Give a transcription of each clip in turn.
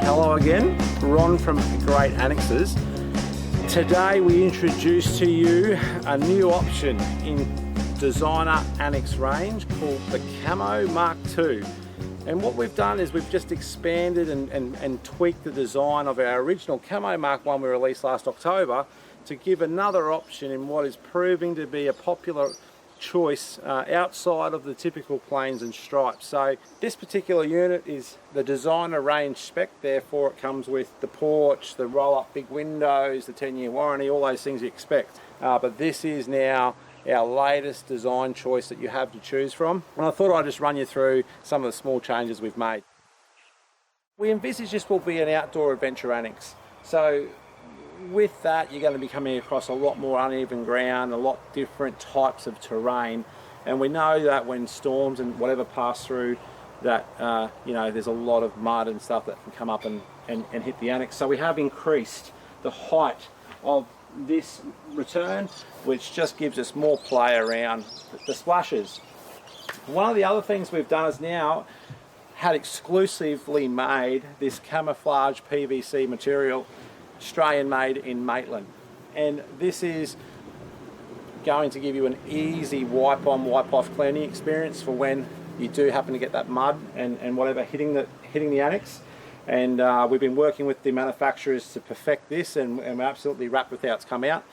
Hello again, Ron from GREAT Annexes. Today we introduce to you a new option in designer annex range called the Kamo Mark II. And what we've done is we've just expanded and tweaked the design of our original Kamo Mark I we released last October to give another option in what is proving to be a popular choice outside of the typical planes and stripes. So this particular unit is the designer range spec, therefore it comes with the porch, the roll-up big windows, the 10-year warranty, all those things you expect. But this is now our latest design choice that you have to choose from. And I thought I'd just run you through some of the small changes we've made. We envisage this will be an outdoor adventure annex. So with that, you're going to be coming across a lot more uneven ground, a lot different types of terrain, and we know that when storms and whatever pass through, that you know, there's a lot of mud and stuff that can come up and hit the annex. So we have increased the height of this return, which just gives us more play around the splashes. One of the other things we've done is now had exclusively made this camouflage PVC material, Australian made in Maitland, and this is going to give you an easy wipe on wipe off cleaning experience for when you do happen to get that mud and whatever hitting the annex. And we've been working with the manufacturers to perfect this, and we're absolutely wrapped with how it's come out.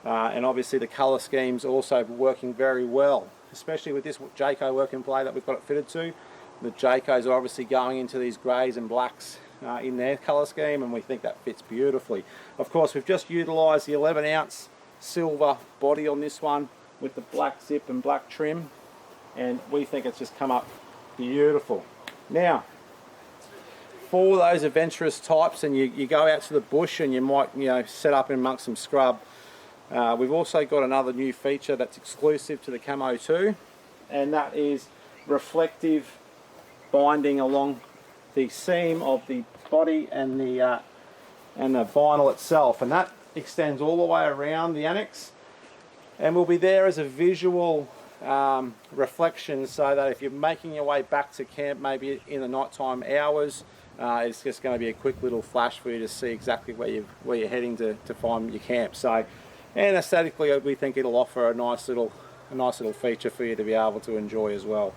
And obviously the colour scheme's also working very well, especially with this Jayco work in play that we've got it fitted to. The Jaycos are obviously going into these greys and blacks in their colour scheme, and we think that fits beautifully. Of course, we've just utilised the 11-ounce silver body on this one with the black zip and black trim, and we think it's just come up beautiful. Now, for those adventurous types and you go out to the bush and you might, you know, set up amongst some scrub, we've also got another new feature that's exclusive to the Kamo II, and that is reflective binding along the seam of the body and the vinyl itself, and that extends all the way around the annex and will be there as a visual reflection, so that if you're making your way back to camp maybe in the nighttime hours, it's just going to be a quick little flash for you to see exactly where you're heading to find your camp. So, and aesthetically we think it'll offer a nice little feature for you to be able to enjoy as well.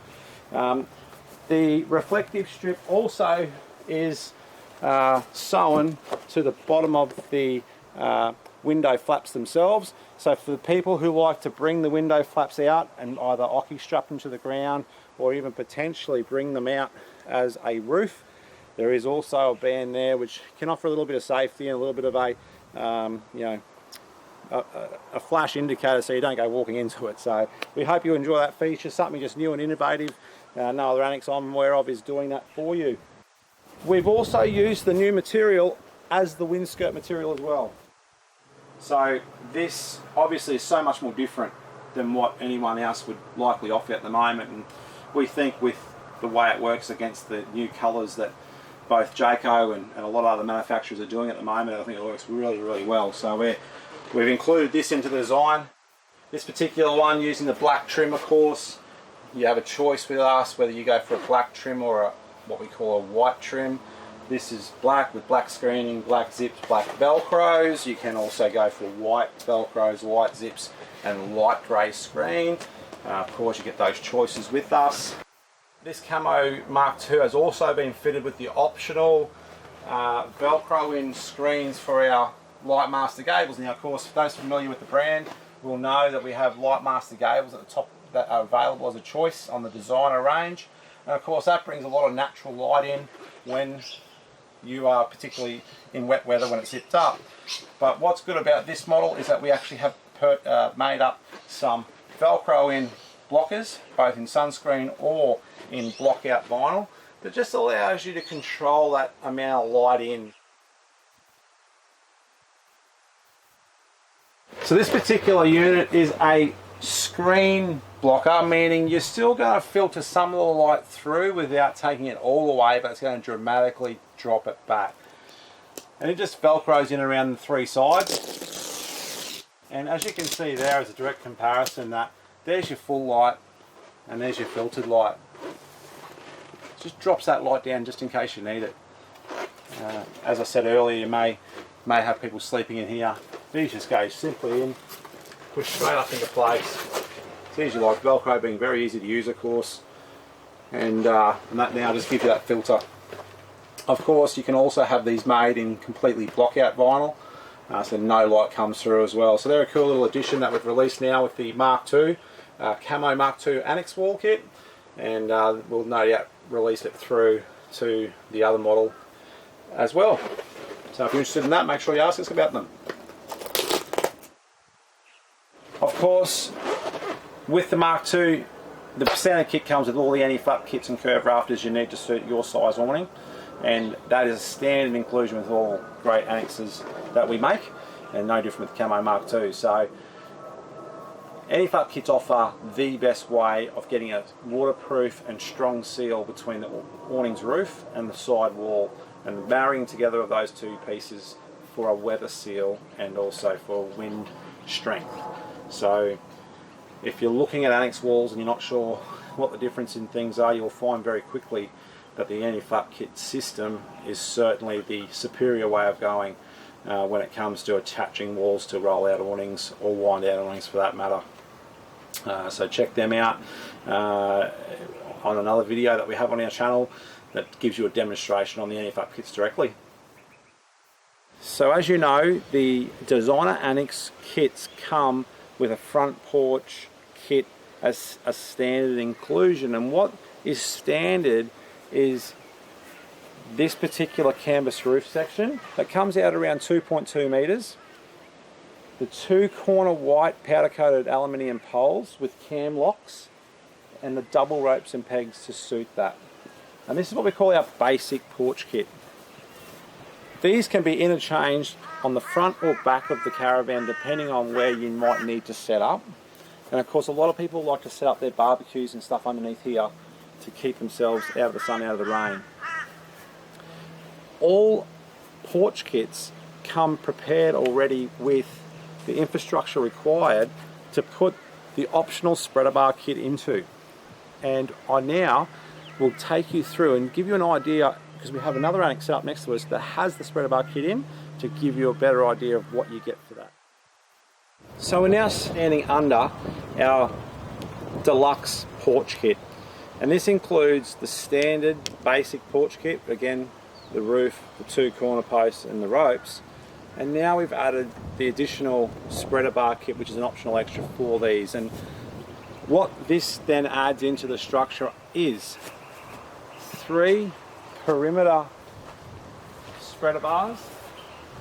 The reflective strip also is sewn to the bottom of the window flaps themselves. So for the people who like to bring the window flaps out and either occy strap them to the ground or even potentially bring them out as a roof, there is also a band there which can offer a little bit of safety and a little bit of a you know, a flash indicator so you don't go walking into it. So we hope you enjoy that feature, something just new and innovative. No other annex I'm aware of is doing that for you. We've also used the new material as the windskirt material as well. So this obviously is so much more different than what anyone else would likely offer at the moment, and we think with the way it works against the new colours that both Jayco and a lot of other manufacturers are doing at the moment, I think it works really, really well. So we've included this into the design. This particular one using the black trim, of course. You have a choice with us whether you go for a black trim or what we call a white trim. This is black with black screening, black zips, black velcros. You can also go for white velcros, white zips and light grey screen. Of course you get those choices with us. This Kamo Mark II has also been fitted with the optional velcro in screens for our Lightmaster gables. Now of course, for those familiar with the brand will know that we have Lightmaster gables at the top that are available as a choice on the designer range, and of course that brings a lot of natural light in when you are particularly in wet weather when it's zipped up. But what's good about this model is that we actually have made up some velcro in blockers, both in sunscreen or in block out vinyl, that just allows you to control that amount of light in. So this particular unit is a screen blocker, meaning you're still going to filter some of the light through without taking it all away, but it's going to dramatically drop it back. And it just velcros in around the three sides. And as you can see there is a direct comparison that there's your full light and there's your filtered light. It just drops that light down just in case you need it. As I said earlier, you may have people sleeping in here. These just go simply in, push straight up into place. It's easy like Velcro, being very easy to use, of course, and that now just gives you that filter. Of course, you can also have these made in completely block-out vinyl, so no light comes through as well. So they're a cool little addition that we've released now with the Mark II, Kamo Mark II Annexe wall kit, and we'll no doubt release it through to the other model as well. So if you're interested in that, make sure you ask us about them. Of course, with the Mark II, the standard kit comes with all the anti-flap kits and curved rafters you need to suit your size awning, and that is a standard inclusion with all GREAT Annexes that we make, and no different with the Kamo Mark II. So anti-flap kits offer the best way of getting a waterproof and strong seal between the awning's roof and the side wall, and marrying together of those two pieces for a weather seal and also for wind strength. So if you're looking at annex walls and you're not sure what the difference in things are, you'll find very quickly that the anti-flap kit system is certainly the superior way of going when it comes to attaching walls to roll-out awnings or wind-out awnings for that matter. So check them out on another video that we have on our channel that gives you a demonstration on the anti-flap kits directly. So as you know, the designer annex kits come with a front porch kit as a standard inclusion, and what is standard is this particular canvas roof section that comes out around 2.2 meters, the two corner white powder coated aluminium poles with cam locks, and the double ropes and pegs to suit that. And this is what we call our basic porch kit. These can be interchanged on the front or back of the caravan depending on where you might need to set up. And of course, a lot of people like to set up their barbecues and stuff underneath here to keep themselves out of the sun, out of the rain. All porch kits come prepared already with the infrastructure required to put the optional spreader bar kit into. And I now will take you through and give you an idea, because we have another annex up next to us that has the spreader bar kit in, to give you a better idea of what you get for that. So we're now standing under our deluxe porch kit, and this includes the standard basic porch kit, again the roof, the two corner posts and the ropes, and now we've added the additional spreader bar kit, which is an optional extra for these. And what this then adds into the structure is 3 perimeter spreader bars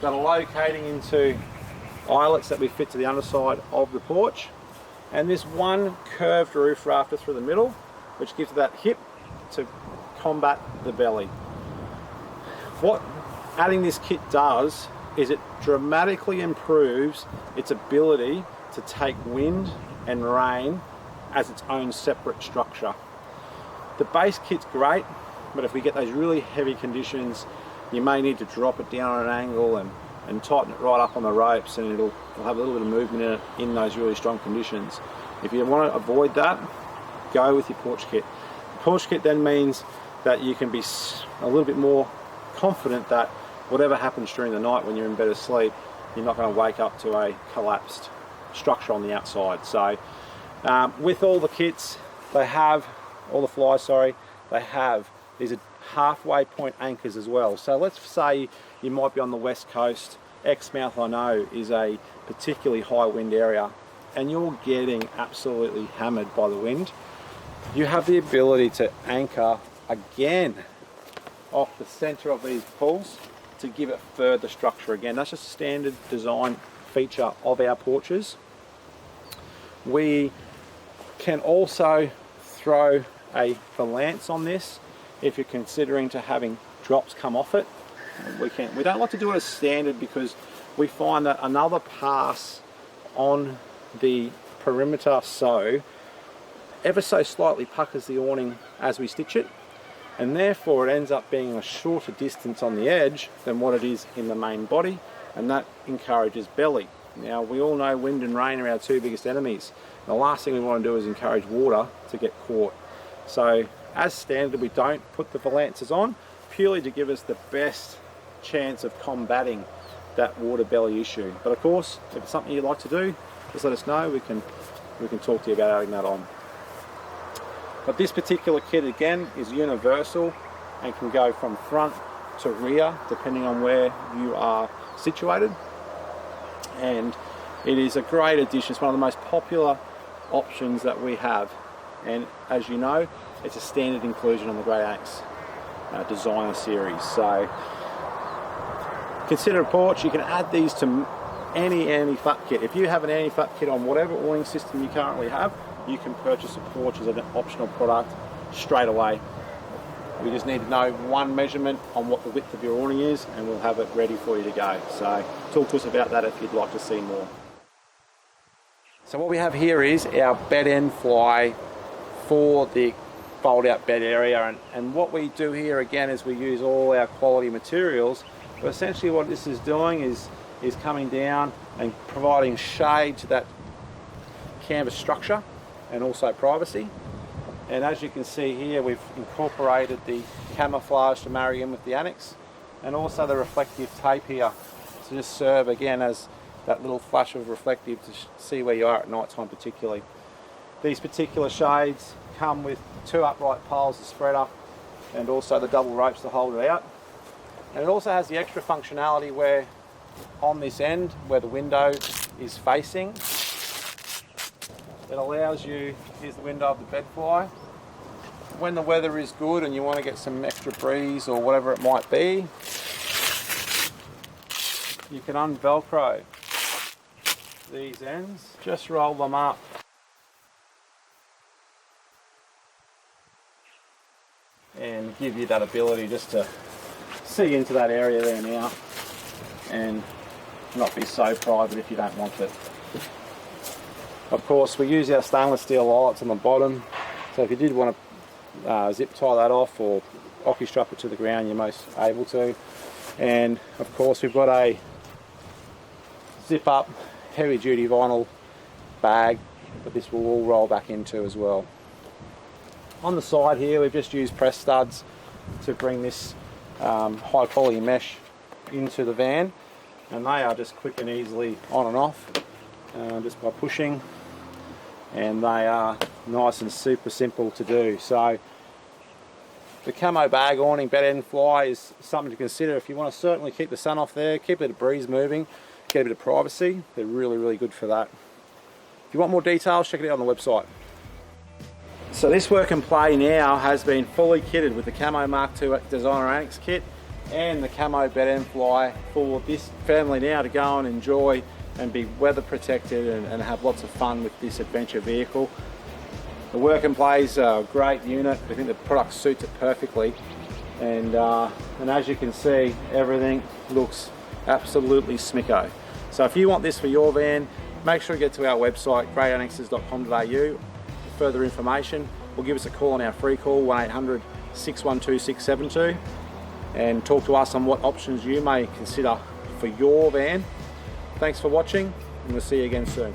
that are locating into eyelets that we fit to the underside of the porch, and this one curved roof rafter through the middle, which gives that hip to combat the belly. What adding this kit does is it dramatically improves its ability to take wind and rain as its own separate structure. The base kit's great, but if we get those really heavy conditions, you may need to drop it down on an angle and tighten it right up on the ropes, and it'll have a little bit of movement in it in those really strong conditions. If you want to avoid that, go with your porch kit. The porch kit then means that you can be a little bit more confident that whatever happens during the night when you're in bed asleep, you're not going to wake up to a collapsed structure on the outside. So with all the kits, they have, all the flies, sorry, they have these halfway point anchors as well. So let's say you might be on the west coast. Exmouth, I know, is a particularly high wind area, and you're getting absolutely hammered by the wind. You have the ability to anchor again off the center of these pulls to give it further structure. Again, that's just a standard design feature of our porches. We can also throw a valance on this if you're considering to having drops come off it. We don't like to do it as standard because we find that another pass on the perimeter ever so slightly puckers the awning as we stitch it, and therefore it ends up being a shorter distance on the edge than what it is in the main body, and that encourages belly. Now, we all know wind and rain are our two biggest enemies. The last thing we want to do is encourage water to get caught. So as standard, we don't put the valances on, purely to give us the best chance of combating that water belly issue. But of course, if it's something you'd like to do, just let us know. We can talk to you about adding that on. But this particular kit again is universal and can go from front to rear depending on where you are situated, and it is a great addition. It's one of the most popular options that we have, and as you know, it's a standard inclusion on the GREAT Annexe designer series. So consider a porch. You can add these to any anti-flat kit. If you have an anti-flat kit on whatever awning system you currently have, you can purchase a porch as an optional product straight away. We just need to know one measurement on what the width of your awning is, and we'll have it ready for you to go. So talk to us about that if you'd like to see more. So what we have here is our bed end fly for the fold out bed area, and what we do here again is we use all our quality materials. But essentially what this is doing is coming down and providing shade to that canvas structure and also privacy. And as you can see here, we've incorporated the camouflage to marry in with the Annexe, and also the reflective tape here to just serve again as that little flash of reflective to see where you are at night time particularly. These particular shades come with 2 upright poles to spread up and also the double ropes to hold it out. And it also has the extra functionality where on this end where the window is facing, it allows you, here's the window of the bed fly, when the weather is good and you want to get some extra breeze or whatever it might be, you can unvelcro these ends, just roll them up and give you that ability just to see into that area there now and not be so private if you don't want it. Of course, we use our stainless steel eyelets on the bottom, so if you did want to zip tie that off or hockey strap it to the ground, you're most able to. And of course, we've got a zip up heavy duty vinyl bag that this will all roll back into as well. On the side here, we've just used press studs to bring this high quality mesh into the van, and they are just quick and easily on and off just by pushing, and they are nice and super simple to do. So the camo bag awning bed end fly is something to consider if you want to certainly keep the sun off there, keep a bit of breeze moving, get a bit of privacy. They're really good for that. If you want more details, check it out on the website. So this work and play now has been fully kitted with the Kamo Mark II Designer Annexe kit and the camo bed end fly for this family now to go and enjoy and be weather protected and have lots of fun with this adventure vehicle. The work and play is a great unit. I think the product suits it perfectly, and as you can see, everything looks absolutely smicko. So if you want this for your van, make sure you get to our website greatannexes.com.au for further information, or give us a call on our free call 1800 612 672 and talk to us on what options you may consider for your van. Thanks for watching, and we'll see you again soon.